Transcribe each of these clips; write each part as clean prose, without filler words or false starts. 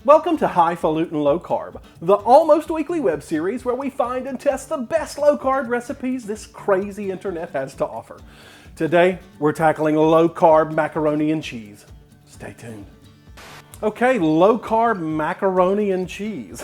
Welcome to Highfalutin Low Carb, the almost weekly web series where we find and test the best low carb recipes this crazy internet has to offer. Today, we're tackling low carb macaroni and cheese. Stay tuned. Okay, low carb macaroni and cheese.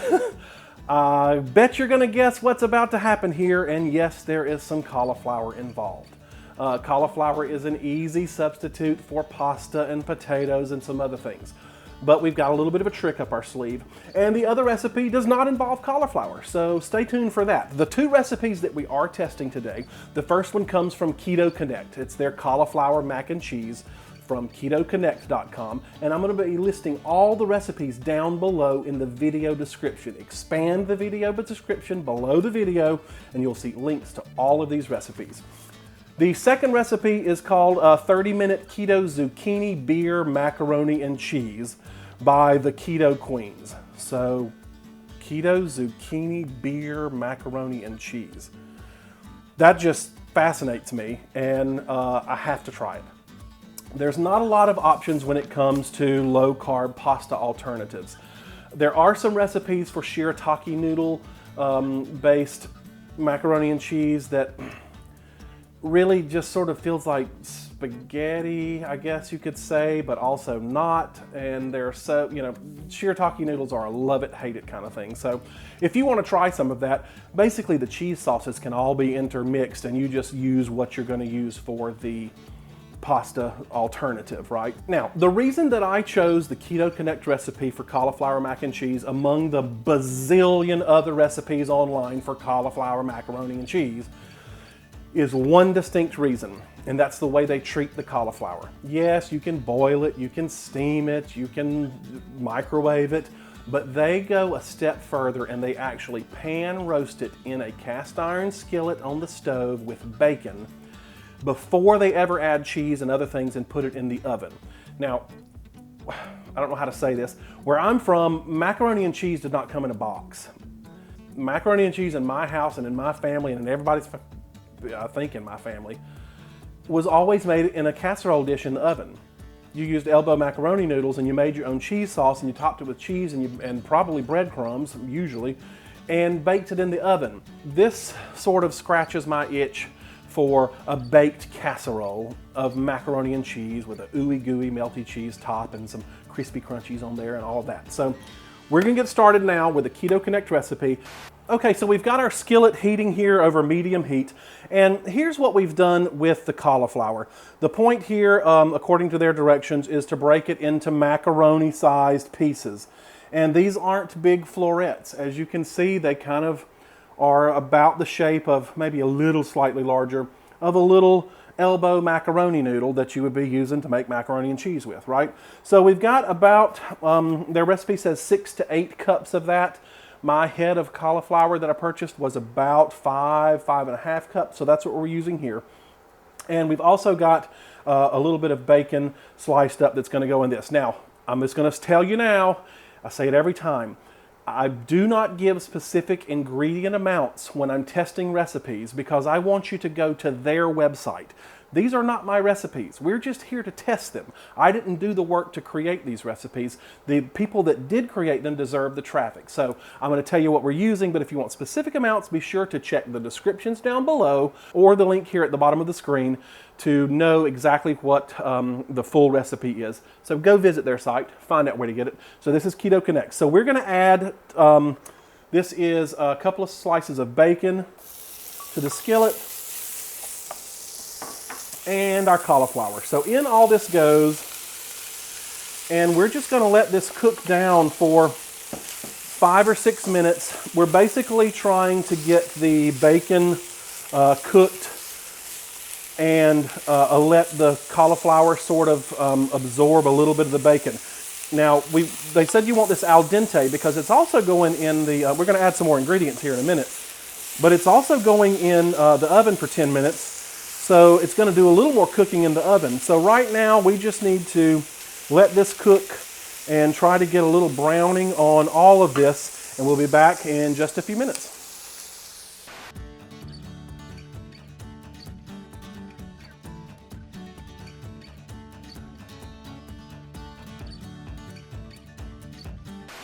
I bet you're gonna guess what's about to happen here, and yes, there is some cauliflower involved. Cauliflower is an easy substitute for pasta and potatoes and some other things. But we've got a little bit of a trick up our sleeve. And the other recipe does not involve cauliflower, so stay tuned for that. The two recipes that we are testing today, the first one comes from Keto Connect. It's their Cauliflower Mac and Cheese from ketoconnect.com. And I'm gonna be listing all the recipes down below in the video description. Expand the video description below the video, and you'll see links to all of these recipes. The second recipe is called 30-minute Keto Zucchini Beer Macaroni and Cheese by the Keto Queens. So, Keto Zucchini Beer Macaroni and Cheese. That just fascinates me, and I have to try it. There's not a lot of options when it comes to low-carb pasta alternatives. There are some recipes for shirataki noodle based macaroni and cheese that really just sort of feels like spaghetti, I guess you could say, but also not. And they're so, shirataki noodles are a love it, hate it kind of thing. So if you want to try some of that, basically the cheese sauces can all be intermixed and you just use what you're going to use for the pasta alternative, right? Now, the reason that I chose the Keto Connect recipe for cauliflower mac and cheese among the bazillion other recipes online for cauliflower macaroni and cheese is one distinct reason, and that's the way they treat the cauliflower. Yes, you can boil it, you can steam it, you can microwave it, but they go a step further and they actually pan roast it in a cast iron skillet on the stove with bacon before they ever add cheese and other things and put it in the oven. Now, I don't know how to say this. Where I'm from, macaroni and cheese did not come in a box. Macaroni and cheese in my house and in my family and in everybody's I think in my family, was always made in a casserole dish in the oven. You used elbow macaroni noodles and you made your own cheese sauce and you topped it with cheese and probably breadcrumbs, usually, and baked it in the oven. This sort of scratches my itch for a baked casserole of macaroni and cheese with a ooey gooey melty cheese top and some crispy crunchies on there and all of that. So we're gonna get started now with the Keto Connect recipe. Okay, so we've got our skillet heating here over medium heat, and here's what we've done with the cauliflower. The point here, according to their directions, is to break it into macaroni-sized pieces. And these aren't big florets. As you can see, they kind of are about the shape of, maybe a little slightly larger, of a little elbow macaroni noodle that you would be using to make macaroni and cheese with, right? So we've got about, their recipe says 6 to 8 cups of that. My head of cauliflower that I purchased was about 5.5 cups, so that's what we're using here. And we've also got a little bit of bacon sliced up that's going to go in this. Now, I'm just going to tell you now, I say it every time, I do not give specific ingredient amounts when I'm testing recipes because I want you to go to their website. These are not my recipes. We're just here to test them. I didn't do the work to create these recipes. The people that did create them deserve the traffic. So I'm going to tell you what we're using, but if you want specific amounts, be sure to check the descriptions down below or the link here at the bottom of the screen to know exactly what the full recipe is. So go visit their site, find out where to get it. So this is Keto Connect. So we're going to add, this is a couple of slices of bacon to the skillet, and our cauliflower. So in all this goes, and we're just going to let this cook down for 5 or 6 minutes. We're basically trying to get the bacon cooked and let the cauliflower sort of absorb a little bit of the bacon. Now, they said you want this al dente because it's also going in the, we're going to add some more ingredients here in a minute, but it's also going in the oven for 10 minutes. So it's going to do a little more cooking in the oven. So right now we just need to let this cook and try to get a little browning on all of this, and we'll be back in just a few minutes.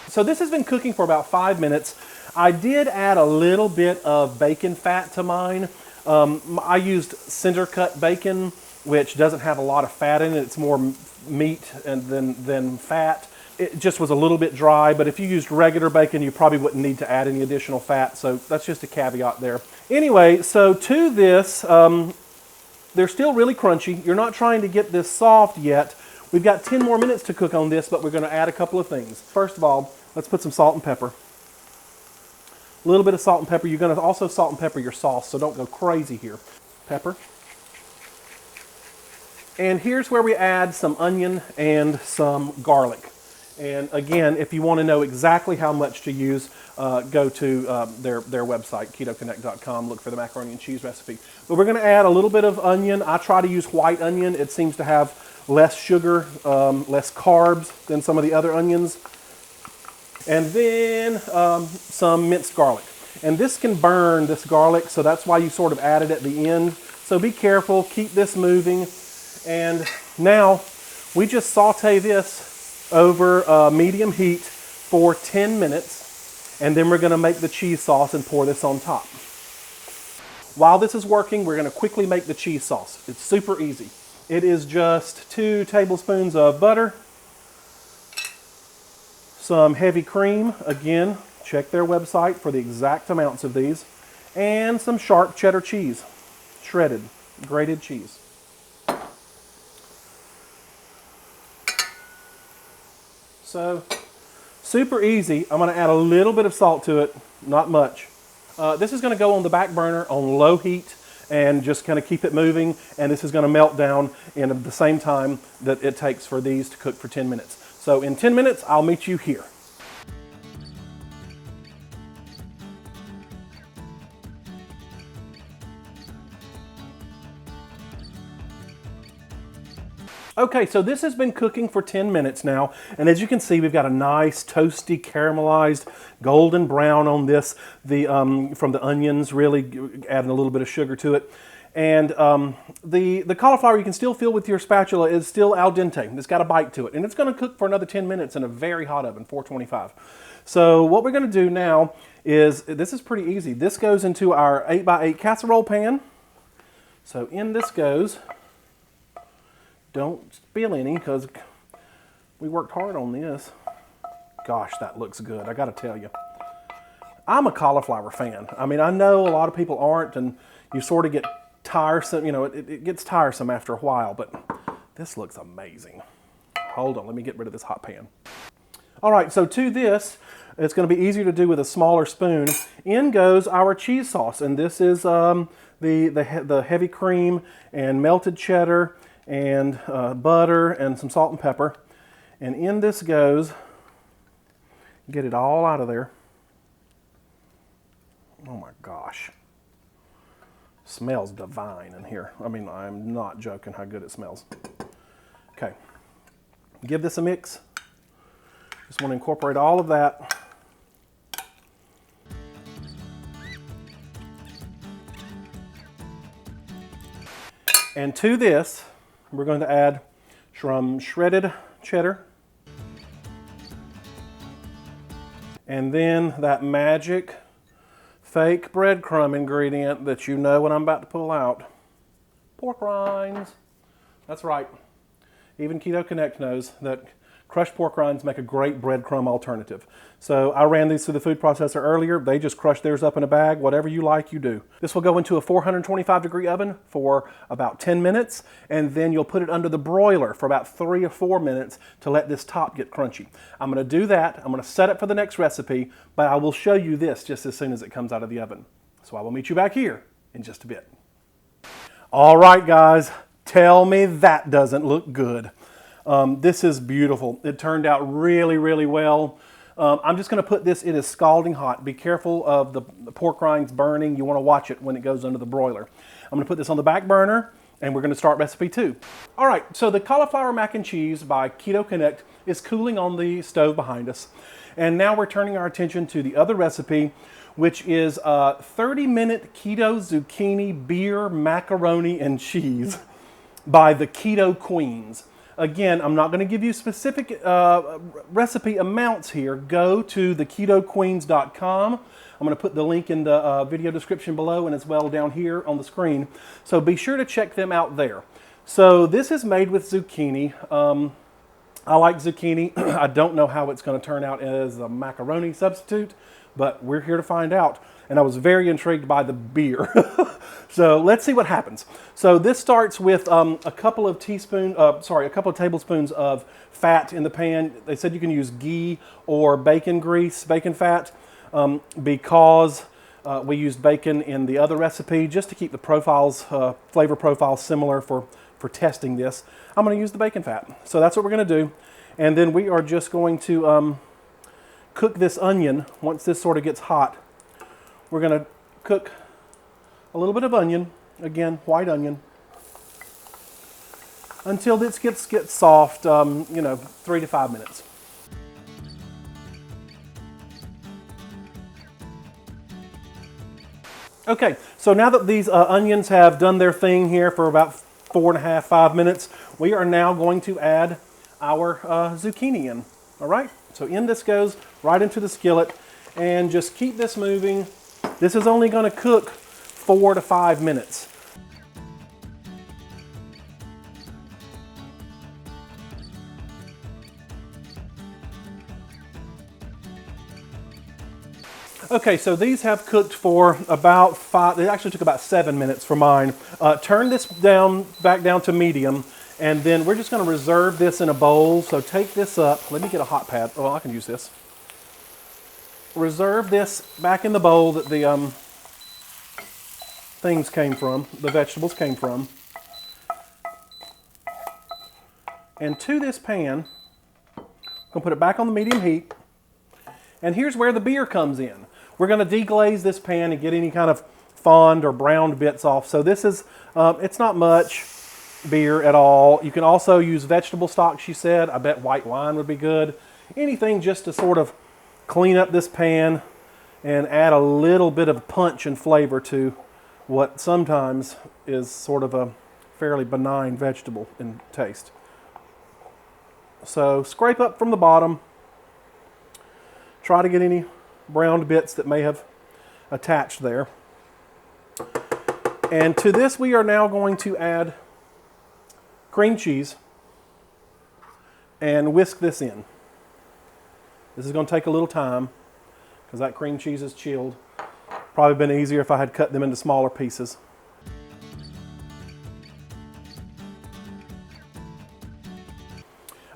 So this has been cooking for about 5 minutes. I did add a little bit of bacon fat to mine. I used center cut bacon, which doesn't have a lot of fat in it. It's more meat than fat. It just was a little bit dry, but if you used regular bacon, you probably wouldn't need to add any additional fat. So that's just a caveat there. Anyway, so to this, they're still really crunchy. You're not trying to get this soft yet. We've got 10 more minutes to cook on this, but we're going to add a couple of things. First of all, let's put some salt and pepper. A little bit of salt and pepper. You're going to also salt and pepper your sauce, so don't go crazy here. Pepper. And here's where we add some onion and some garlic. And again, if you want to know exactly how much to use, go to their website, ketoconnect.com, look for the macaroni and cheese recipe. But we're going to add a little bit of onion. I try to use white onion. It seems to have less sugar, less carbs than some of the other onions. And then some minced garlic. And this can burn, this garlic, so that's why you sort of add it at the end. So be careful, keep this moving. And now we just saute this over medium heat for 10 minutes. And then we're going to make the cheese sauce and pour this on top. While this is working, we're going to quickly make the cheese sauce. It's super easy. It is just 2 tablespoons of butter, some heavy cream, again, check their website for the exact amounts of these, and some sharp cheddar cheese, shredded, grated cheese. So, super easy. I'm going to add a little bit of salt to it, not much. This is going to go on the back burner on low heat and just kind of keep it moving, and this is going to melt down in the same time that it takes for these to cook for 10 minutes. So in 10 minutes, I'll meet you here. Okay, so this has been cooking for 10 minutes now, and as you can see, we've got a nice toasty, caramelized, golden brown on this. From the onions, really adding a little bit of sugar to it. And the cauliflower, you can still feel with your spatula, is still al dente. It's got a bite to it, and it's going to cook for another 10 minutes in a very hot oven, 425. So what we're going to do now is, this is pretty easy. This goes into our 8x8 casserole pan. So in this goes. Don't spill any because we worked hard on this. Gosh, that looks good, I gotta tell you. I'm a cauliflower fan. I mean, I know a lot of people aren't, and you sort of get tiresome, you know, it gets tiresome after a while, but this looks amazing. Hold on, let me get rid of this hot pan. All right, so to this, it's gonna be easier to do with a smaller spoon. In goes our cheese sauce, and this is the heavy cream and melted cheddar and butter and some salt and pepper. And in this goes, get it all out of there. Oh my gosh. Smells divine in here. I mean, I'm not joking how good it smells. Okay, give this a mix. Just want to incorporate all of that. And to this, we're going to add some shredded cheddar. And then that magic fake breadcrumb ingredient that you know what I'm about to pull out. Pork rinds. That's right. Even Keto Connect knows that crushed pork rinds make a great breadcrumb alternative. So I ran these through the food processor earlier. They just crushed theirs up in a bag. Whatever you like, you do. This will go into a 425-degree oven for about 10 minutes, and then you'll put it under the broiler for about 3 or 4 minutes to let this top get crunchy. I'm going to do that. I'm going to set it for the next recipe, but I will show you this just as soon as it comes out of the oven. So I will meet you back here in just a bit. All right, guys, tell me that doesn't look good. This is beautiful. It turned out really, really well. I'm just going to put this, it is scalding hot. Be careful of the pork rinds burning. You want to watch it when it goes under the broiler. I'm going to put this on the back burner, and we're going to start recipe 2. All right, so the Cauliflower Mac and Cheese by Keto Connect is cooling on the stove behind us. And now we're turning our attention to the other recipe, which is 30-minute keto zucchini beer macaroni and cheese by the Keto Queens. Again, I'm not going to give you specific recipe amounts here. Go to theketoqueens.com. I'm going to put the link in the video description below and as well down here on the screen. So be sure to check them out there. So this is made with zucchini. I like zucchini. I don't know how it's going to turn out as a macaroni substitute, but we're here to find out. And I was very intrigued by the beer. So let's see what happens. So this starts with a couple of tablespoons of fat in the pan. They said you can use ghee or bacon grease, bacon fat, because we used bacon in the other recipe just to keep the profiles, flavor profiles similar for testing this. I'm going to use the bacon fat. So that's what we're going to do. And then we are just going to cook this onion. Once this sort of gets hot, we're going to cook a little bit of onion, again, white onion, until this gets soft, 3 to 5 minutes. Okay, so now that these onions have done their thing here for about 4.5, 5 minutes, we are now going to add our zucchini in. All right, so in this goes right into the skillet, and just keep this moving. This is only going to cook 4 to 5 minutes. Okay, so these have cooked for about 5, it actually took about 7 minutes for mine. Turn this back down to medium, and then we're just going to reserve this in a bowl. So take this up. Let me get a hot pad. Oh, I can use this. Reserve this back in the bowl that the things came from, the vegetables came from. And to this pan, I'm going to put it back on the medium heat. And here's where the beer comes in. We're going to deglaze this pan and get any kind of fond or browned bits off. So this is, it's not much beer at all. You can also use vegetable stock, she said. I bet white wine would be good. Anything just to sort of clean up this pan and add a little bit of punch and flavor to what sometimes is sort of a fairly benign vegetable in taste. So scrape up from the bottom. Try to get any browned bits that may have attached there. And to this we are now going to add cream cheese and whisk this in. This is going to take a little time because that cream cheese is chilled. Probably been easier if I had cut them into smaller pieces.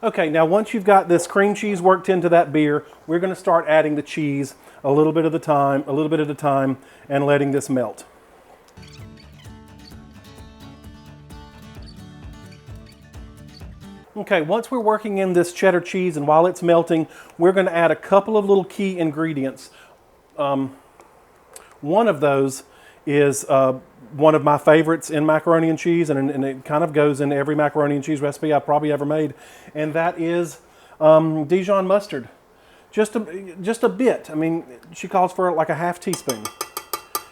Okay, now once you've got this cream cheese worked into that beer, we're going to start adding the cheese a little bit at a time, and letting this melt. Okay, once we're working in this cheddar cheese and while it's melting, we're going to add a couple of little key ingredients. One of those is one of my favorites in macaroni and cheese, and it kind of goes in every macaroni and cheese recipe I've probably ever made, and that is Dijon mustard. Just a bit. I mean, she calls for like a half teaspoon.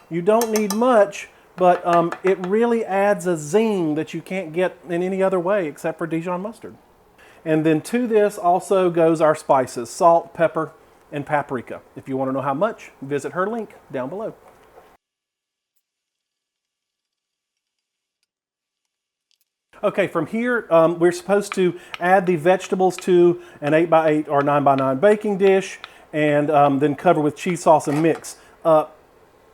You don't need much, but it really adds a zing that you can't get in any other way except for Dijon mustard. And then to this also goes our spices, salt, pepper, and paprika. If you want to know how much, visit her link down below. Okay, from here, we're supposed to add the vegetables to an 8x8 or 9x9 baking dish, and then cover with cheese sauce and mix.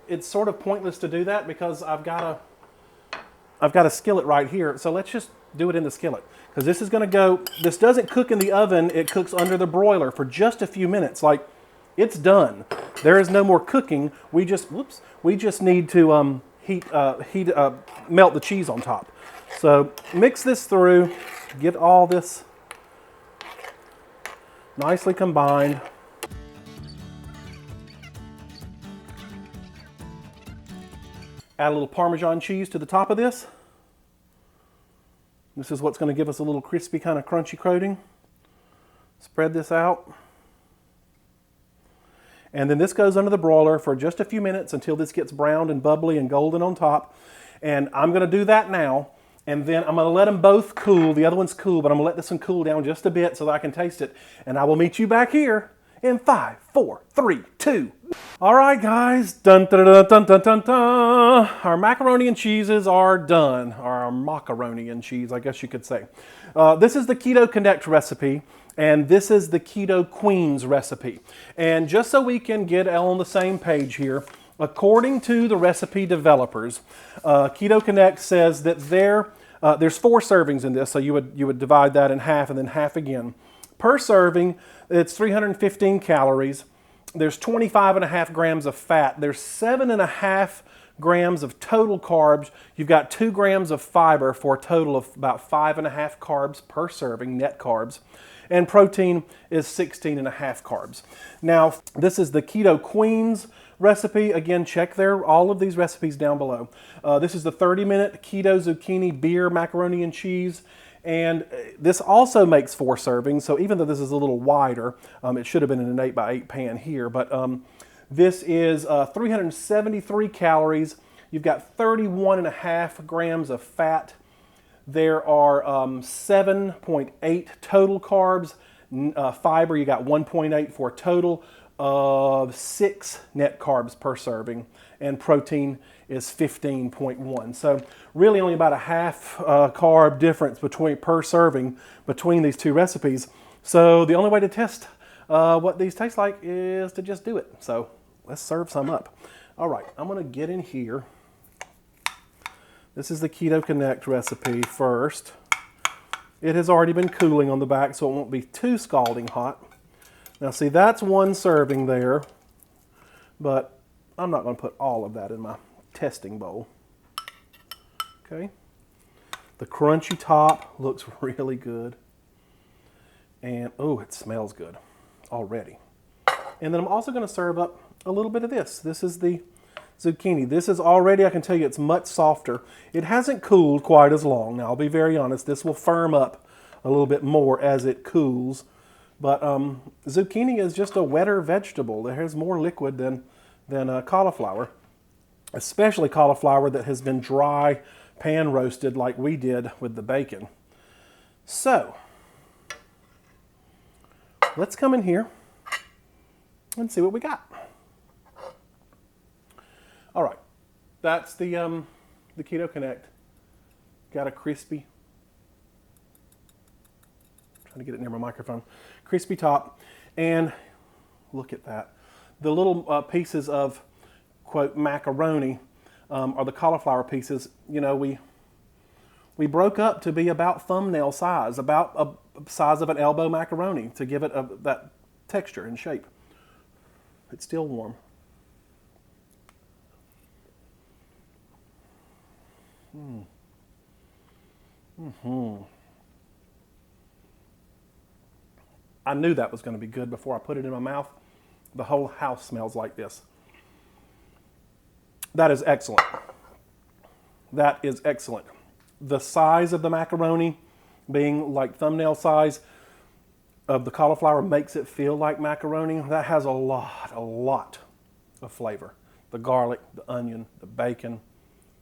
It's sort of pointless to do that because I've got a skillet right here, so let's just do it in the skillet. Because this is going to go, this doesn't cook in the oven, it cooks under the broiler for just a few minutes. Like, it's done. There is no more cooking. We just need to melt the cheese on top. So mix this through, get all this nicely combined. Add a little Parmesan cheese to the top of this. This is what's going to give us a little crispy kind of crunchy coating. Spread this out. And then this goes under the broiler for just a few minutes until this gets browned and bubbly and golden on top. And I'm going to do that now. And then I'm going to let them both cool. The other one's cool, but I'm going to let this one cool down just a bit so that I can taste it. And I will meet you back here in 5, 4, 3, 2. All right, guys. Dun, dun, dun, dun, dun, dun, dun. Our macaroni and cheeses are done. Or our macaroni and cheese, I guess you could say. This is the Keto Connect recipe, and this is the Keto Queens recipe. And just so we can get on the same page here, according to the recipe developers, Keto Connect says that there's 4 servings in this, so you would divide that in half and then half again. Per serving, it's 315 calories. There's 25.5 grams of fat. There's 7.5 grams of total carbs. You've got 2 grams of fiber for a total of about 5.5 carbs per serving, net carbs. And protein is 16.5 carbs. Now, this is the Keto Queens recipe. Again, check all of these recipes down below. This is the 30-minute keto zucchini beer macaroni and cheese. And this also makes 4 servings. So even though this is a little wider, it should have been in an 8x8 pan here. But this is 373 calories. You've got 31.5 grams of fat. There are 7.8 total carbs. Fiber, you got 1.8 for a total of 6 net carbs per serving. And protein is 15.1. So really only about a half carb difference per serving between these 2 recipes. So the only way to test what these taste like is to just do it. So let's serve some up. All right, I'm going to get in here. This is the Keto Connect recipe first. It has already been cooling on the back, so it won't be too scalding hot. Now see, that's 1 serving there, but I'm not going to put all of that in my testing bowl. Okay. The crunchy top looks really good. And oh, it smells good already. And then I'm also going to serve up a little bit of this. This is the zucchini. This is already, I can tell you, it's much softer. It hasn't cooled quite as long. Now, I'll be very honest, this will firm up a little bit more as it cools. But zucchini is just a wetter vegetable. It has more liquid than cauliflower, especially cauliflower that has been dry pan roasted like we did with the bacon. So, let's come in here and see what we got. All right, that's the Keto Connect. Got a crispy, trying to get it near my microphone, crispy top, and look at that. The little pieces of, quote, macaroni are the cauliflower pieces. You know, we broke up to be about thumbnail size, about a size of an elbow macaroni to give it that texture and shape. It's still warm. I knew that was going to be good before I put it in my mouth. The whole house smells like this. That is excellent. That is excellent. The size of the macaroni being like thumbnail size of the cauliflower makes it feel like macaroni. That has a lot of flavor. The garlic, the onion, the bacon,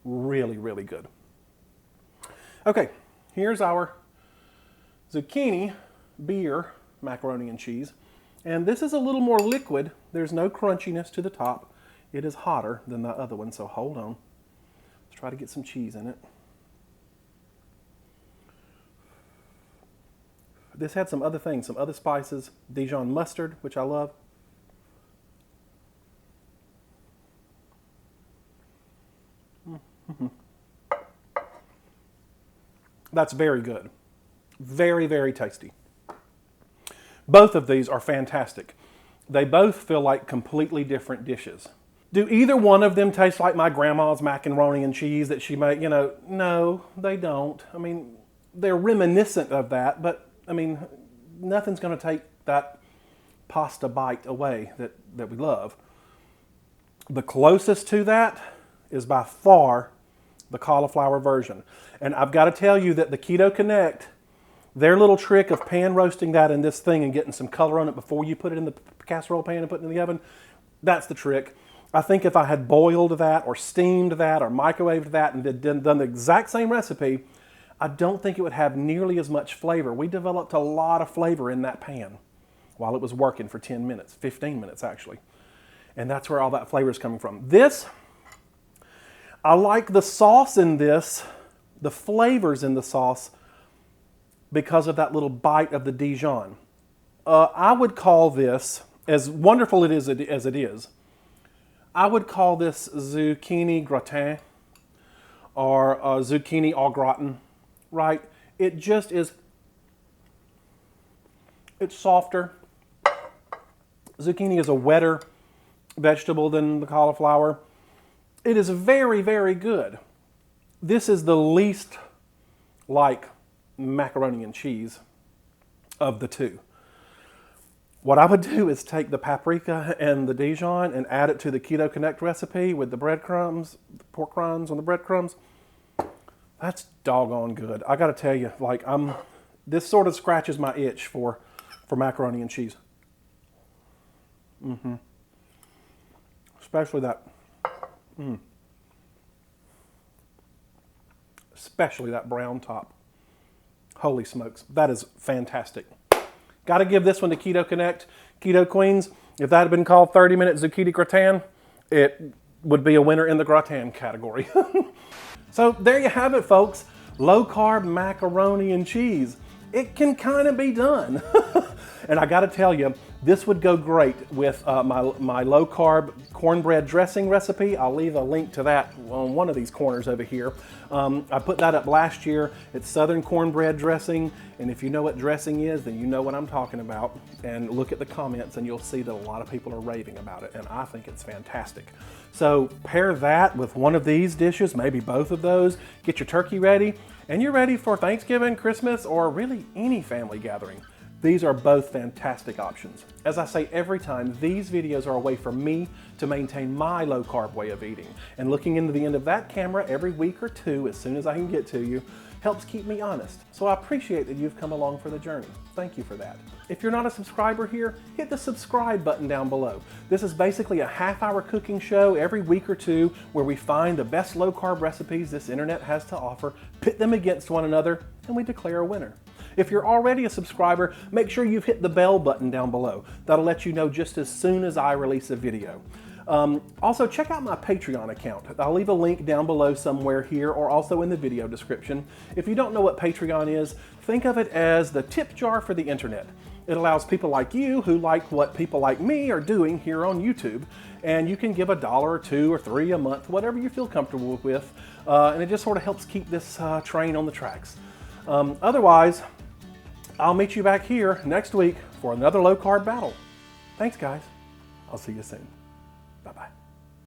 really, really good. Okay, here's our zucchini beer macaroni and cheese. And this is a little more liquid. There's no crunchiness to the top. It is hotter than the other one, so hold on. Let's try to get some cheese in it. This had some other things, some other spices. Dijon mustard, which I love. That's very good. Very, very tasty. Both of these are fantastic. They both feel like completely different dishes. Do either one of them taste like my grandma's macaroni and cheese that she made? You know, no, they don't. I mean, they're reminiscent of that, but I mean, nothing's going to take that pasta bite away that we love. The closest to that is by far the cauliflower version. And I've got to tell you that the Keto Connect, their little trick of pan roasting that in this thing and getting some color on it before you put it in the casserole pan and put it in the oven, that's the trick. I think if I had boiled that or steamed that or microwaved that and done the exact same recipe, I don't think it would have nearly as much flavor. We developed a lot of flavor in that pan while it was working for 10 minutes, 15 minutes actually. And that's where all that flavor is coming from. This, I like the sauce in this, the flavors in the sauce, because of that little bite of the Dijon. I would call this, as wonderful as it is, I would call this zucchini gratin or zucchini au gratin, right? It just is, it's softer. Zucchini is a wetter vegetable than the cauliflower. It is very, very good. This is the least like macaroni and cheese of the two. What I would do is take the paprika and the Dijon and add it to the Keto Connect recipe with the breadcrumbs, the pork rinds on the breadcrumbs. That's doggone good. I gotta tell you, like this sort of scratches my itch for macaroni and cheese. Especially that, especially that brown top. Holy smokes, that is fantastic. Got to give this one to Keto Connect. Keto Queens, if that had been called 30-minute zucchini gratin, it would be a winner in the gratin category. So there you have it, folks. Low-carb macaroni and cheese. It can kind of be done. And I got to tell you, this would go great with my low-carb cornbread dressing recipe. I'll leave a link to that on one of these corners over here. I put that up last year. It's Southern cornbread dressing, and if you know what dressing is, then you know what I'm talking about. And look at the comments, and you'll see that a lot of people are raving about it, and I think it's fantastic. So pair that with one of these dishes, maybe both of those. Get your turkey ready, and you're ready for Thanksgiving, Christmas, or really any family gathering. These are both fantastic options. As I say every time, these videos are a way for me to maintain my low-carb way of eating. And looking into the end of that camera every week or two, as soon as I can get to you, helps keep me honest. So I appreciate that you've come along for the journey. Thank you for that. If you're not a subscriber here, hit the subscribe button down below. This is basically a half-hour cooking show every week or two where we find the best low-carb recipes this internet has to offer, pit them against one another, and we declare a winner. If you're already a subscriber, make sure you've hit the bell button down below. That'll let you know just as soon as I release a video. Also, check out my Patreon account. I'll leave a link down below somewhere here or also in the video description. If you don't know what Patreon is, think of it as the tip jar for the internet. It allows people like you who like what people like me are doing here on YouTube, and you can give $1 or $2 or $3 a month, whatever you feel comfortable with, and it just sort of helps keep this train on the tracks. Otherwise, I'll meet you back here next week for another low-carb battle. Thanks, guys. I'll see you soon. Bye-bye.